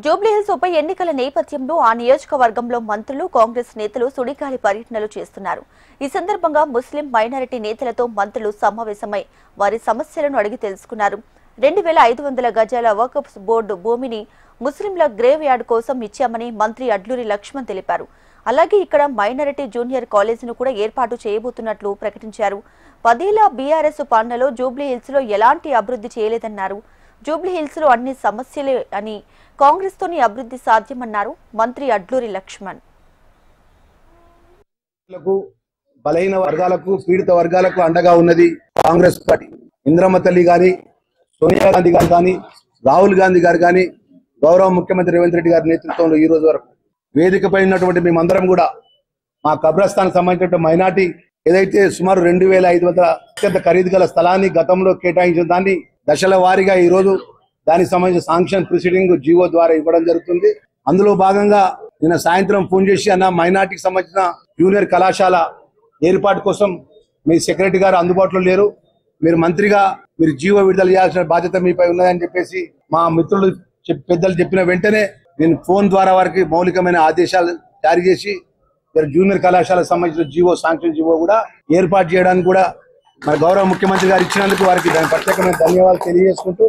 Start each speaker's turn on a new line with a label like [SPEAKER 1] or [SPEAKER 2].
[SPEAKER 1] జూబ్లీహిల్స్ ఉప ఎన్నికల నేపథ్యంలో ఆ నియోజకవర్గంలో మంత్రులు కాంగ్రెస్ నేతలు సుడిగాలి పర్యటనలు చేస్తున్నారు. ఈ సందర్భంగా ముస్లిం మైనారిటీ నేతలతో మంత్రులు సమావేశమై వారి సమస్యలను అడిగి తెలుసుకున్నారు. 2500 గజాల వక్ఫ్ బోర్డు భూమిని ముస్లింల గ్రేవ్ యార్డ్ కోసం ఇచ్చామని మంత్రి అడ్లూరి లక్ష్మణ్ తెలిపారు. అలాగే ఇక్కడ మైనారిటీ జూనియర్ కాలేజీను కూడా ఏర్పాటు చేయబోతున్నట్లు ప్రకటించారు. 10 ఏళ్ల బీఆర్ఎస్ పాలనలో జూబ్లీహిల్స్ లో ఎలాంటి అభివృద్ధి చేయలేదన్నారు. జూబ్లీహిల్స్ లో అన్ని సమస్యలే అని, కాంగ్రెస్ తోని అభివృద్ధి సాధ్యమన్నారు మంత్రి అడ్లూరి లక్ష్మణ్.
[SPEAKER 2] బలహీన వర్గాలకు, పీడిత వర్గాలకు అండగా ఉన్నది కాంగ్రెస్ పార్టీ. ఇంద్రమ్మ తల్లి గాని, సోనియా గాంధీ గారు కానీ, రాహుల్ గాంధీ గారు కానీ, గౌరవ ముఖ్యమంత్రి రేవంత్ రెడ్డి గారి నేతృత్వంలో ఈ రోజు వరకు వేదికపై ఉన్నటువంటి మేమందరం కూడా మా కబ్రస్థానికి సంబంధించిన మైనార్టీ ఏదైతే సుమారు 2500 అత్యంత ఖరీదు గల స్థలాన్ని గతంలో కేటాయించిన దాన్ని దశల వారీగా ఈ రోజు దానికి సంబంధించిన శాంక్షన్ ప్రొసీడింగ్ జీవో ద్వారా ఇవ్వడం జరుగుతుంది. అందులో భాగంగా నిన్న సాయంత్రం ఫోన్ చేసి అన్న మైనార్టీకి సంబంధించిన జూనియర్ కళాశాల ఏర్పాటు కోసం మీ సెక్రటరీ గారు అందుబాటులో లేరు, మీరు మంత్రిగా మీరు జీవో విడుదల చేయాల్సిన బాధ్యత మీపై ఉన్నదని చెప్పేసి మా మిత్రులు పెద్దలు చెప్పిన వెంటనే నేను ఫోన్ ద్వారా వారికి మౌలికమైన ఆదేశాలు జారీ చేసి జూనియర్ కళాశాలకు సంబంధించిన జీవో శాంక్షన్ జీవో కూడా ఏర్పాటు చేయడానికి కూడా మన గౌరవ ముఖ్యమంత్రి గారు ఇచ్చినందుకు వారికి ప్రత్యేకమైన ధన్యవాదాలు తెలియజేసుకుంటూ